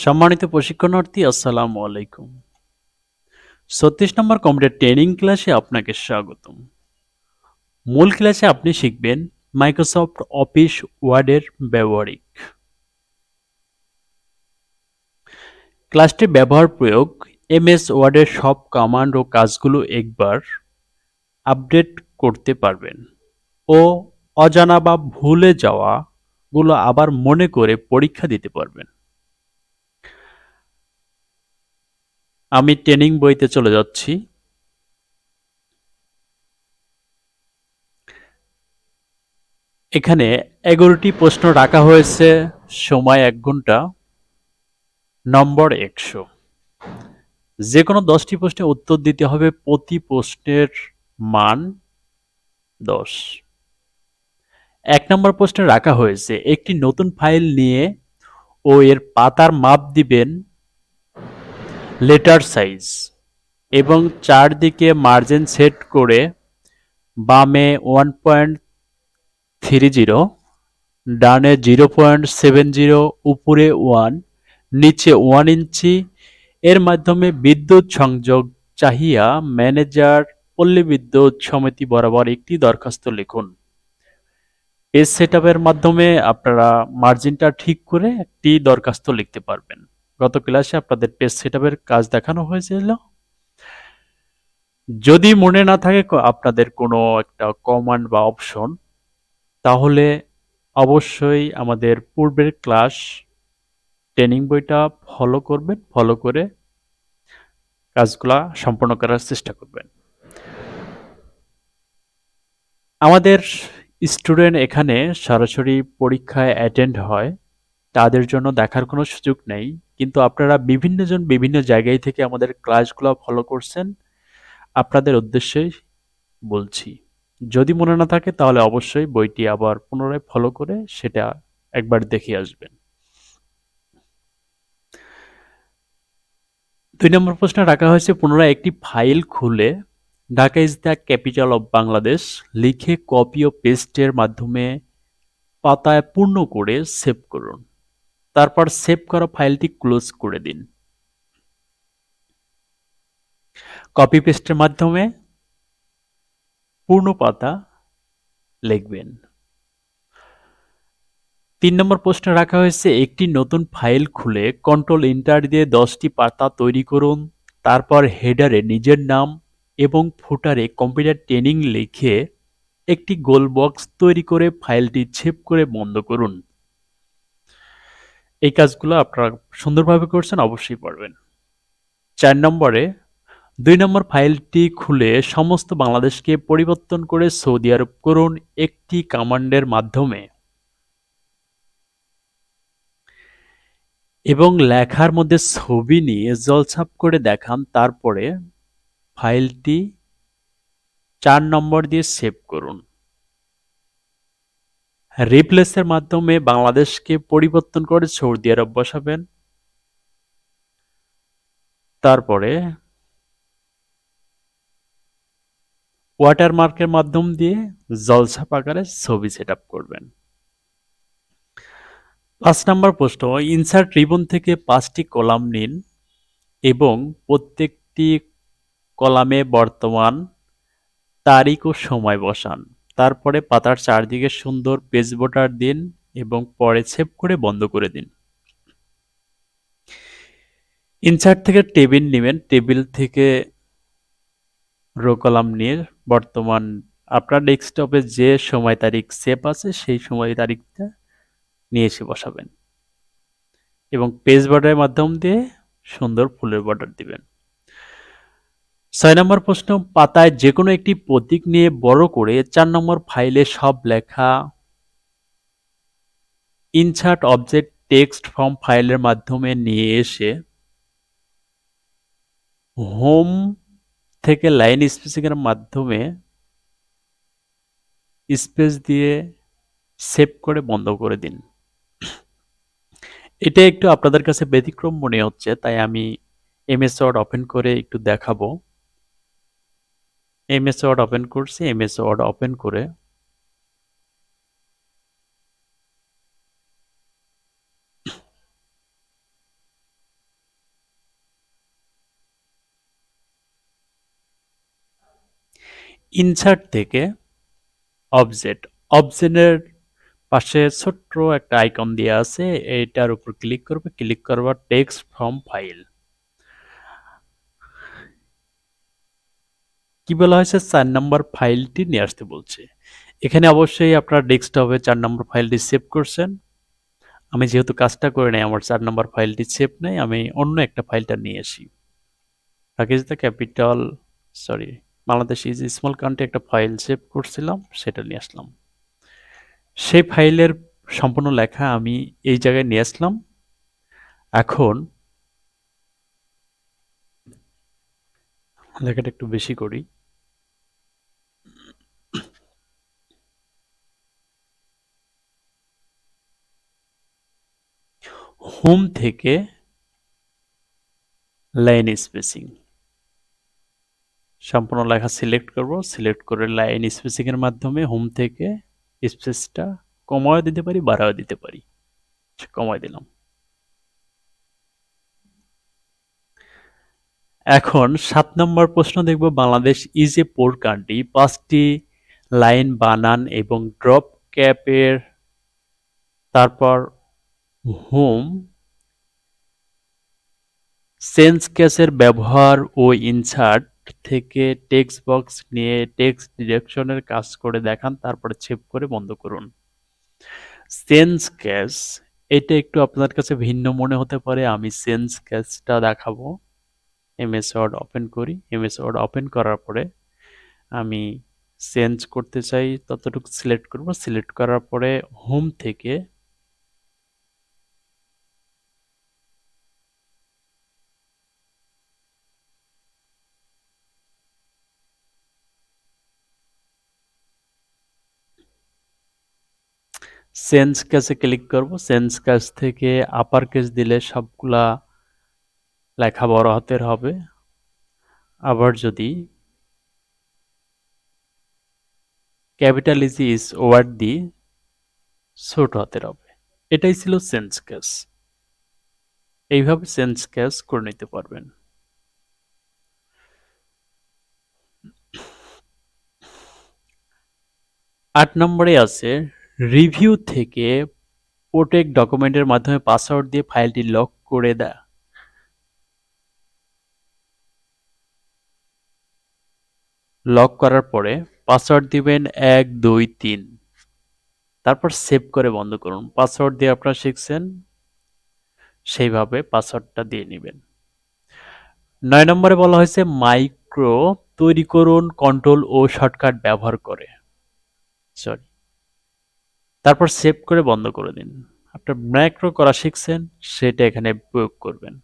সম্মানিত প্রশিক্ষণার্থী, আসসালামু আলাইকুম। ৩৬ নম্বর কম্পিউটার ট্রেনিং ক্লাসে আপনাকে স্বাগতম। মূল ক্লাসে আপনি শিখবেন মাইক্রোসফট অফিস ওয়ার্ডের ব্যবহারিক। ক্লাসটির ব্যবহার প্রয়োগ এমএস ওয়ার্ডের সব কমান্ড ও কাজগুলো একবার আপডেট করতে পারবেন ও অজানা বা ভুলে যাওয়াগুলো আবার মনে করে পরীক্ষা দিতে পারবেন। আমি ট্রেনিং বইতে চলে যাচ্ছি। এখানে 11টি প্রশ্ন রাখা হয়েছে, সময় 1 ঘন্টা, নম্বর 100। যে কোনো 10টি প্রশ্নের উত্তর দিতে হবে, প্রতি প্রশ্নের মান 10। 1 নম্বর প্রশ্নে রাখা হয়েছে একটি নতুন ফাইল নিয়ে ও এর পাতার মাপ দিবেন লেটার সাইজ এবং চারদিকে মার্জিন সেট করে বামে 1.30, ডানে 0.70, উপরে 1, নিচে 1 ইঞ্চি এর মাধ্যমে বিদ্যুৎ সংযোগ চাহিয়া ম্যানেজার পল্লী বিদ্যুৎ সমিতি বরাবর একটি দরখাস্ত লিখুন। পেজ সেটআপের মাধ্যমে আপনারা মার্জিনটা ঠিক করে একটি দরখাস্ত লিখতে পারবেন। গত ক্লাসে আপনাদের পেজ সেটআপের কাজ দেখানো হয়েছিল। যদি মনে না থাকে আপনাদের কোনো একটা কমান্ড বা অপশন, তাহলে অবশ্যই আমাদের পূর্বের ক্লাস ট্রেনিং বইটা ফলো করবেন, ফলো করে কাজগুলা সম্পন্ন করার চেষ্টা করবেন। আমাদের স্টুডেন্ট এখানে সরাসরি পরীক্ষায় অ্যাটেন্ড হয়, তাদের জন্য দেখার কোনো সুযোগ নেই, কিন্তু আপনারা বিভিন্নজন বিভিন্ন জায়গায় থেকে আমাদের ক্লাসগুলো ফলো করছেন, আপনাদের উদ্দেশ্যেই বলছি। যদি মনে না থাকে তাহলে অবশ্যই বইটি আবার পুনরায় ফলো করে সেটা একবার দেখে আসবেন। 2 নম্বর প্রশ্নে রাখা হয়েছে পুনরায় একটি ফাইল খুলে Dhaka is the capital of Bangladesh লিখে কপি ও পেস্টের মাধ্যমে পাতায় পূর্ণ করে সেভ করুন। তারপর সেভ করা ফাইলটি ক্লোজ করে দিন। কপি পেস্টের মাধ্যমে পূর্ণ পাতা লিখবেন। 3 নম্বর প্রশ্নে রাখা হয়েছে একটি নতুন ফাইল খুলে কন্ট্রোল এন্টার দিয়ে 10টি পাতা তৈরি করুন। তারপর হেডারে নিজের নাম এবং ফুটারে কম্পিউটার ট্রেনিং লিখে একটি গোল বক্স তৈরি করে ফাইলটি সেভ করে বন্ধ করুন। এই কাজগুলো আপনারা সুন্দরভাবে করছেন, অবশ্যই পারবেন। 4 নম্বরে 2 নম্বর ফাইলটি খুলে সমস্ত বাংলাদেশকে পরিবর্তন করে সৌদি আরব করুন একটি কমান্ডের মাধ্যমে এবং লেখার মধ্যে ছবি নিয়ে জলছাপ করে দেখান। তারপরে ফাইলটি 4 নম্বর দিয়ে সেভ করুন। রিপ্লেসের মাধ্যমে বাংলাদেশকে পরিবর্তন করে সৌদি আরব বসাবেন। তারপরে ওয়াটারমার্কের মাধ্যম দিয়ে জলছাপ আকারে ছবি সেটআপ করবেন। 5 নম্বর প্রশ্ন, ইনসার্ট রিবন থেকে 5টি কলাম নিন এবং প্রত্যেকটি কলামে বর্তমান তারিখ ও সময় বসান। তারপরে পাতার চারদিকে সুন্দর পেজ বর্ডার দিন এবং পরে সেভ করে বন্ধ করে দিন। ইনসার্ট থেকে টেবিল নেবেন, টেবিল থেকে রো কলাম নিয়ে বর্তমান আপনার ডেস্কটপে যে সময় তারিখ সেভ আছে সেই সময় তারিখটা নিয়ে এসে বসাবেন এবং পেজ বর্ডারের মাধ্যম দিয়ে সুন্দর ফুলের বর্ডার দিবেন। 6 নম্বর প্রশ্ন, পাতায় যে কোনো একটি প্রতীক নিয়ে বড় করে 4 নম্বর ফাইলে সব লেখা ইনসার্ট অবজেক্ট টেক্সট ফ্রম ফাইলের মাধ্যমে নিয়ে এসে হোম থেকে লাইন স্পেসিংয়ের মাধ্যমে স্পেস দিয়ে সেভ করে বন্ধ করে দিন। এটা একটু আপনাদের কাছে ব্যতিক্রম মনে হচ্ছে, তাই আমি এমএস ওয়ার্ড ওপেন করে একটু দেখাবো। এমএস ওয়ার্ড ওপেন করছি। এমএস ওয়ার্ড ওপেন করে ইনসার্ট থেকে অবজেক্ট, অবজেক্টের পাশে ছোট্ট একটা আইকন দেওয়া আছে, এটার উপর ক্লিক করবে, ক্লিক করবার টেক্সট ফ্রম ফাইল। কি বলা হয়েছে? 4 নম্বর ফাইলটি নিয়ে আসতে বলছে। এখানে অবশ্যই আপনার ডেস্কটপে 4 নম্বর ফাইলটি সেভ করছেন। আমি যেহেতু কাজটা করে নাই, আমার 4 নম্বর ফাইলটি সেভ নাই, আমি অন্য একটা ফাইলটা নিয়ে আসি। Package the capital, sorry, Bangladesh is small country একটা ফাইল সেভ করছিলাম, সেটা নিয়ে আসলাম। সেই ফাইলের সম্পূর্ণ লেখা আমি এই জায়গায় নিয়ে আসলাম। এখন লেখাটা একটু বেশি করি। হোম থেকে লাইন স্পেসিং, সম্পূর্ণ লেখা সিলেক্ট করব, সিলেক্ট করে লাইন স্পেসিং এর মাধ্যমে হোম থেকে স্পেসটা কমায় দিতে পারি, বাড়াও দিতে পারি। কমায় দিলাম। এখন 7 নম্বর প্রশ্ন দেখব, Bangladesh is a poor country, 5টি লাইন বানান এবং ড্রপ ক্যাপের, তারপর হোম সেন্স কেসের ব্যবহার ও ইনসার্ট থেকে টেক্সট বক্স নিয়ে টেক্সট ডিরেকশনের কাজ করে দেখান, তারপরে সেভ করে বন্ধ করুন। সেন্স কেস, এটা একটু আপনার কাছে ভিন্ন মনে হতে পারে, আমি সেন্স কেসটা দেখাবো। এমএস ওয়ার্ড ওপেন করি, এমএস ওয়ার্ড ওপেন করার পরে আমি চেঞ্জ করতে চাই ততটুকু সিলেক্ট করব, সিলেক্ট করার পরে হোম থেকে চেঞ্জ কেসে ক্লিক করব, চেঞ্জ কেস থেকে আপার কেস দিলে সবগুলা লেখা বড় হাতের হবে, আবার যদি ক্যাপিটাল ইস ওয়ার্ড দিই ছোট হাতের হবে। এটাই ছিল চেঞ্জ কেস। এইভাবে চেঞ্জ কেস করে নিতে পারবেন। 8 নম্বরে আছে রিভিউ থেকে প্রোটেক্ট ডকুমেন্টের মাধ্যমে পাসওয়ার্ড দিয়ে ফাইলটি লক করে দেয়। লক করার পরে পাসওয়ার্ড দিবেন 123, তারপর সেভ করে বন্ধ করুন। পাসওয়ার্ড দিয়ে আপনারা শিখছেন, সেইভাবে পাসওয়ার্ডটা দিয়ে নেবেন। 9 নম্বরে বলা হয়েছে মাইক্রো তৈরি করুন কন্ট্রোল ও শর্টকাট ব্যবহার করে, সরি, তারপর সেভ করে বন্ধ করে দিন। আপনার ম্যাক্রো করা শিখছেন, সেটা এখানে প্রয়োগ করবেন।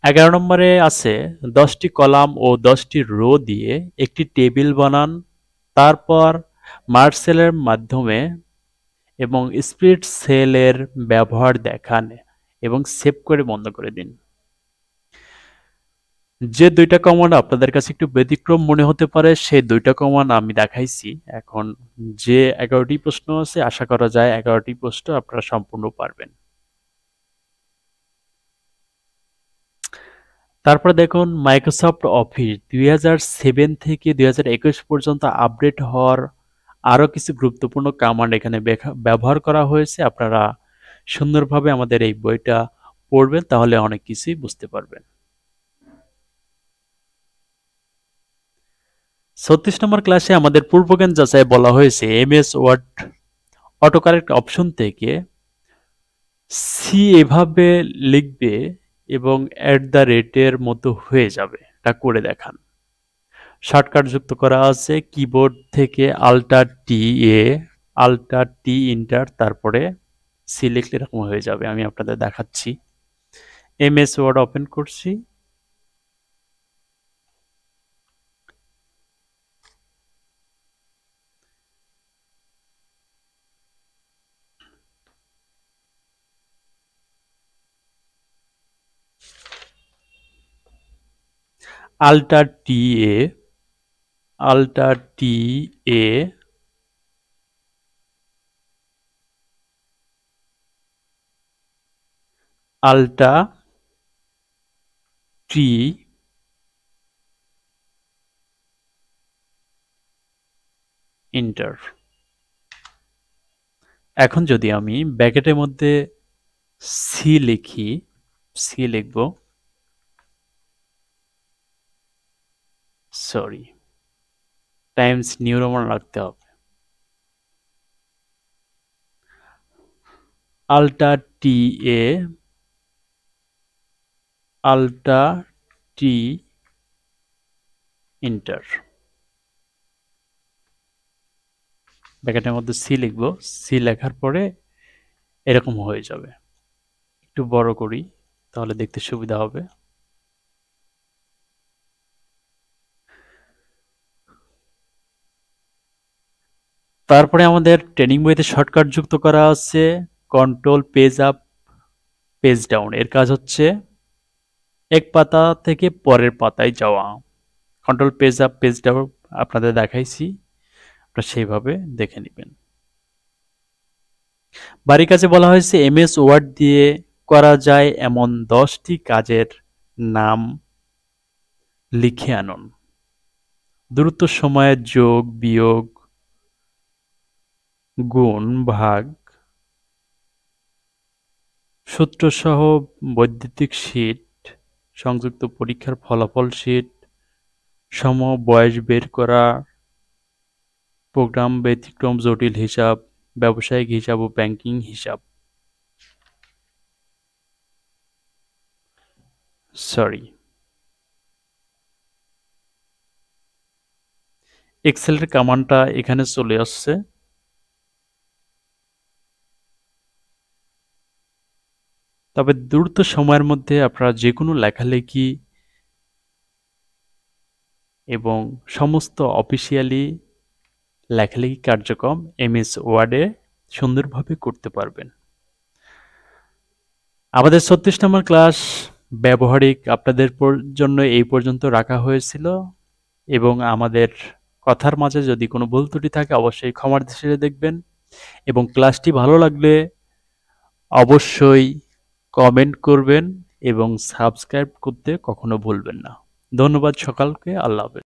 11 নম্বরে আছে 10টি কলাম ও 10টি রো দিয়ে একটি টেবিল বানান, তারপর মার্জ সেলের মাধ্যমে এবং স্প্লিট সেলের ব্যবহার দেখান এবং সেভ করে বন্ধ করে দিন। যে দুইটা কমান্ড আপনাদের কাছে একটু ব্যতিক্রম মনে হতে পারে, সেই দুইটা কমান্ড আমি দেখাইছি। এখন যে 11টি প্রশ্ন আছে, আশা করা যায় 11টি প্রশ্ন আপনারা সম্পূর্ণ পারবেন। তারপরে দেখুন মাইক্রোসফট অফিস 2007 থেকে 2021 পর্যন্ত আপডেট হওয়ার আরও কিছু গুরুত্বপূর্ণ কমান্ড এখানে ব্যবহার করা হয়েছে। আপনারা সুন্দরভাবে আমাদের এই বইটা পড়বেন, তাহলে অনেক কিছুই বুঝতে পারবেন। 36 নম্বর ক্লাসে আমাদের পূর্বজ্ঞান যাচাই বলা হয়েছে এমএস ওয়ার্ড অটোকারেক্ট অপশন থেকে সি এভাবে লিখবে এবং @এর মতো হয়ে যাবে, এটা করে দেখান। শর্টকাট যুক্ত করা আছে কিবোর্ড থেকে আল্টার টি ইন্টার, তারপরে সি লিখলে এরকম হয়ে যাবে। আমি আপনাদের দেখাচ্ছি। এমএস ওয়ার্ড ওপেন করছি, আল্টার টি এ আল্টা টি ইন্টার। এখন যদি আমি ব্র্যাকেটের মধ্যে সি লিখি, সি লিখব, সরি, টাইমস নিউ রোমান রাখতে হবে, আলটা টি এ, আলটা টি ইন্টার। ব্র্যাকেটের মধ্যে সি লিখব, সি লেখার পরে এরকম হয়ে যাবে। একটু বড় করি তাহলে দেখতে সুবিধা হবে। তারপরে আমাদের ট্রেনিং বইতে শর্টকাট যুক্ত করা আছে, control page up page down. এর কাজ হচ্ছে এক পাতা থেকে পরের পাতায় যাওয়া। Control page up page down আপনাদের দেখাইছি, আপনারা সেইভাবে দেখে নেবেন। বাড়ির কাজে বলা হয়েছে এমএস ওয়ার্ড দিয়ে করা যায় এমন 10টি কাজের নাম লিখে আনুন। দ্রুত সময়ে যোগ, বিয়োগ, গুণ, ভাগ, সূত্রসহ বৈদ্যুতিক শীট, সংযুক্ত পরীক্ষার ফলাফল শীট, সম বয়স বের করা, প্রোগ্রাম ব্যতিক্রম জটিল হিসাব, ব্যবসায়িক হিসাব ও ব্যাংকিং হিসাব। সরি, এক্সেলের কমান্ডটা এখানে চলে আসছে। তবে দ্রুত সময়ের মধ্যে আপনারা যে কোনো লেখালেখি এবং সমস্ত অফিসিয়ালি লেখালেখি কার্যক্রম এমএস ওয়ার্ডে সুন্দরভাবে করতে পারবেন। আমাদের 36 নম্বর ক্লাস ব্যবহারিক আপনাদের জন্য এই পর্যন্ত রাখা হয়েছিল, এবং আমাদের কথার মাঝে যদি কোনো ভুল ত্রুটি থাকে অবশ্যই ক্ষমার দৃষ্টিতে দেখবেন, এবং ক্লাসটি ভালো লাগলে অবশ্যই কমেন্ট করবেন এবং সাবস্ক্রাইব করতে কখনো ভুলবেন না। ধন্যবাদ সকলকে। আল্লাহ হাফেজ।